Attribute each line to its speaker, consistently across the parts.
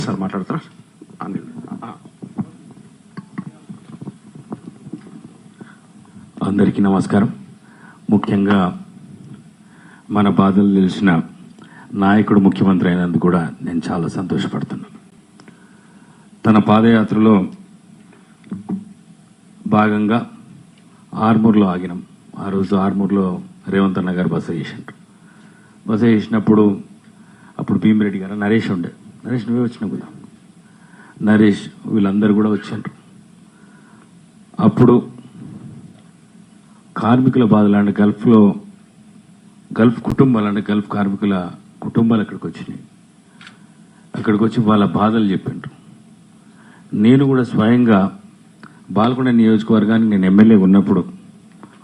Speaker 1: Sir మాట్లాడతారా?
Speaker 2: అందరికీ నమస్కారం. ముఖ్యంగా మన బాధలు తెలిసిన నాయకుడు ముఖ్యమంత్రి అయినందుకు కూడా నేను చాలా సంతోషపడుతున్నాను. తన పాదయాత్రలో భాగంగా ఆర్మూర్లో ఆగినాం. ఆ రోజు ఆర్మూర్లో రేవంత్ అన్న గారు బస చేసిండ్రు. బస చేసినప్పుడు అప్పుడు భీమిరెడ్డి గారు, నరేష్ ఉండే. నరేష్ నువ్వే వచ్చినావు కదా. నరేష్ వీళ్ళందరూ కూడా వచ్చిండ్రు. అప్పుడు కార్మికుల బాధలు గల్ఫ్ కుటుంబాలు గల్ఫ్ కార్మికుల కుటుంబాలు అక్కడికి వచ్చినాయి. అక్కడికి వచ్చి వాళ్ళ బాధలు చెప్పిండ్రు. నేను కూడా స్వయంగా బాల్కొండ నియోజకవర్గానికి నేను ఎమ్మెల్యే ఉన్నప్పుడు,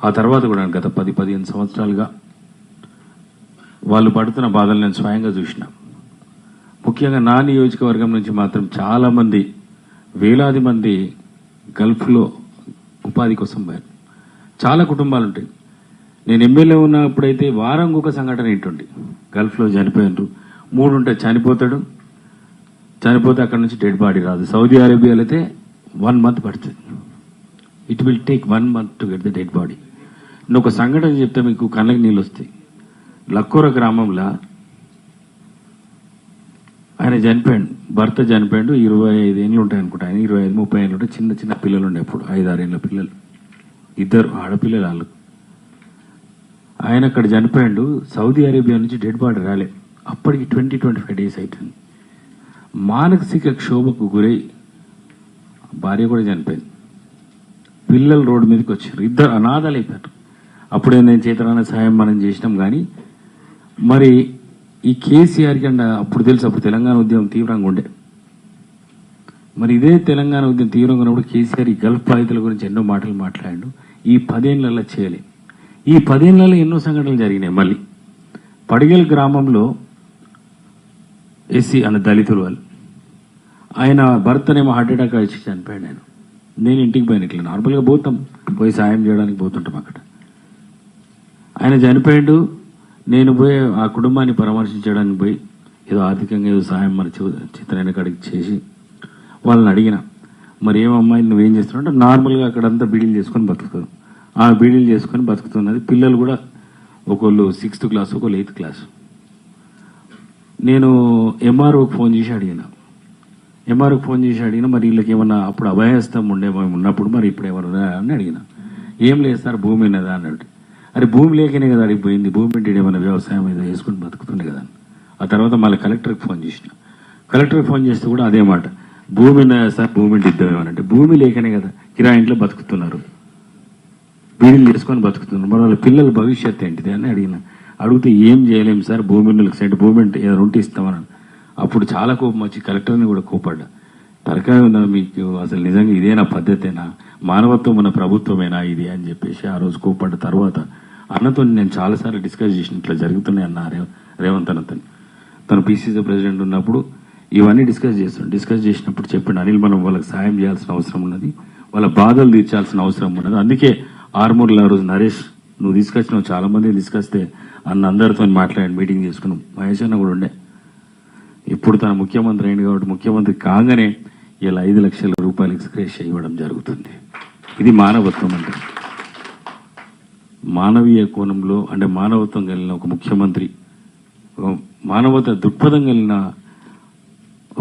Speaker 2: ఆ తర్వాత కూడా గత 10-15 సంవత్సరాలుగా వాళ్ళు పడుతున్న బాధలు నేను స్వయంగా చూసిన. ముఖ్యంగా నా నియోజకవర్గం నుంచి మాత్రం చాలామంది, వేలాది మంది గల్ఫ్లో ఉపాధి కోసం పోయారు. చాలా కుటుంబాలు ఉంటాయి. నేను ఎమ్మెల్యే ఉన్నప్పుడైతే వారంకి ఒక సంఘటన ఏంటుండి. గల్ఫ్లో చనిపోయినారు. 3 ఉంటే చనిపోతే అక్కడ నుంచి డెడ్ బాడీ రాదు. సౌదీ అరేబియాలో అయితే 1 month పడుతుంది. It will take 1 month to get the dead body. నేను ఒక సంఘటన చెప్తే మీకు కళ్ళకి నీళ్ళు వస్తాయి. లక్కూర గ్రామంలో ఆయన చనిపోయాడు. భర్త చనిపోయాడు. 25 ఏళ్ళు ఉంటాయి అనుకుంటా. ఆయన 25-30 ఏళ్ళు ఉంటాయి. చిన్న చిన్న పిల్లలు ఉండే అప్పుడు 5-6 ఏళ్ళ పిల్లలు, 2 ఆడపిల్లలు వాళ్ళు. ఆయన అక్కడ చనిపోయాడు. సౌదీ అరేబియా నుంచి డెడ్ బాడీ రాలే. అప్పటికి 20-25 days అవుతుంది. మానసిక క్షోభకు గురై భార్య కూడా చనిపోయింది. పిల్లలు రోడ్డు మీదకి వచ్చారు. 2 అనాథాలు అయిపోయారు. అప్పుడే నేను చేతనాన్న సాయం మనం చేసినాం. కానీ మరి ఈ కేసీఆర్కి అప్పుడు తెలుసు, అప్పుడు తెలంగాణ ఉద్యమం తీవ్రంగా ఉండే. మరి ఇదే తెలంగాణ ఉద్యమం తీవ్రంగా ఉన్నప్పుడు కేసీఆర్ ఈ గల్ఫ్ బాధితుల గురించి ఎన్నో మాటలు మాట్లాడాడు. ఈ 10 ఏళ్లలో చేయలే. ఈ 10 ఏళ్లలో ఎన్నో సంఘటనలు జరిగినాయి. మళ్ళీ పడిగల్ గ్రామంలో ఎస్సీ అన్న దళితులు వాళ్ళు, ఆయన భర్తనేమో హార్ట్అటాక్ వచ్చి చనిపోయాడు. నేను ఇంటికి పోయిన, ఇట్లా నార్మల్గా పోతాం, పోయి సాయం చేయడానికి పోతుంటాం. అక్కడ ఆయన చనిపోయాడు. నేను పోయి ఆ కుటుంబాన్ని పరామర్శించడానికి పోయి ఏదో ఆర్థికంగా ఏదో సాయం మన చిత్రాయన కాడికి చేసి వాళ్ళని అడిగిన, మరి ఏమమ్మాయి నువ్వేం చేస్తున్నావు అంటే, నార్మల్గా అక్కడంతా బీడీలు చేసుకొని బతుకుతారు. ఆ బీడీలు చేసుకొని బతుకుతున్నది. పిల్లలు కూడా ఒకళ్ళు 6th class, ఒకళ్ళు 8th class. నేను ఎంఆర్ఓకి ఫోన్ చేసి అడిగిన, మరి వీళ్ళకి ఏమన్నా అప్పుడు అభయహస్తం ఉన్నప్పుడు మరి ఇప్పుడు ఏమన్నా అని అడిగిన. ఏం లేదు సార్, భూమి ఉన్నదా అన్నాడు. అరే భూమి లేకనే కదా అడిగిపోయింది, భూమి అంటే ఏమైనా వ్యవసాయం ఏదో వేసుకుని బతుకుతుండే కదా. ఆ తర్వాత మళ్ళీ కలెక్టర్కి ఫోన్ చేసిన. కలెక్టర్కి ఫోన్ చేస్తే కూడా అదే మాట, భూమి ఉన్నదా సార్, భూమి అంటే ఇద్దామేమనంటే, భూమి లేకనే కదా కిరాయి ఇంట్లో బతుకుతున్నారు, బీడీలు చేసుకొని బతుకుతున్నారు. మరి వాళ్ళ పిల్లల భవిష్యత్తు ఏంటిది అని అడిగితే ఏం చేయలేము సార్, భూమి సెంటు భూమి అంటే ఏదో ఉంటే ఇస్తామని. అప్పుడు చాలా కోపం వచ్చి కలెక్టర్ని కూడా కోపడ్డా. తరకాయ ఉందా మీకు, అసలు నిజంగా ఇదేనా పద్ధతేనా, మానవత్వం ఉన్న ప్రభుత్వమేనా ఇది అని చెప్పేసి ఆ రోజు కోపడ్డ. తర్వాత అన్నతో నేను చాలాసార్లు డిస్కస్ చేసిన, ఇట్లా జరుగుతున్నాయి అన్న రేవంత్ అన్నతో. తను PCC ప్రెసిడెంట్ ఉన్నప్పుడు ఇవన్నీ డిస్కస్ చేసినప్పుడు చెప్పండి, అనిల్ మనం వాళ్ళకి సాయం చేయాల్సిన అవసరం ఉన్నది, వాళ్ళ బాధలు తీర్చాల్సిన అవసరం ఉన్నది. అందుకే ఆర్మూర్లో ఆ రోజు నరేష్ నువ్వు తీసుకొచ్చినావు, చాలా మంది తీసుకొస్తే అన్న అందరితో మాట్లాడి మీటింగ్ చేసుకున్నాం. మహేష్ అన్న కూడా ఉండే. ఇప్పుడు తన ముఖ్యమంత్రి అయింది కాబట్టి ముఖ్యమంత్రి కాగానే ఇలా 5 లక్షల రూపాయలు ఎక్స్‌గ్రేషియా ఇవ్వడం జరుగుతుంది. ఇది మానవత్వం అంటే. మానవీయ కోణంలో అంటే మానవత్వం కలిగిన ఒక ముఖ్యమంత్రి, మానవత దృక్పథం కలిగిన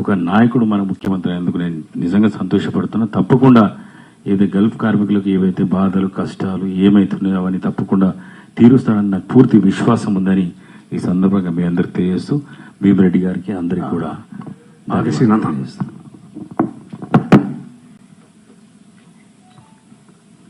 Speaker 2: ఒక నాయకుడు మన ముఖ్యమంత్రి అయినందుకు నేను నిజంగా సంతోషపడుతున్నా. తప్పకుండా ఏదో గల్ఫ్ కార్మికులకు ఏవైతే బాధలు కష్టాలు ఏమైతున్నాయో అవన్నీ తప్పకుండా తీరుస్తాడని నాకు పూర్తి విశ్వాసం ఉందని ఈ సందర్భంగా మీ అందరికి తెలియజేస్తూ, భీమిరెడ్డి గారికి అందరికి కూడా
Speaker 1: తెలియజేస్తాను.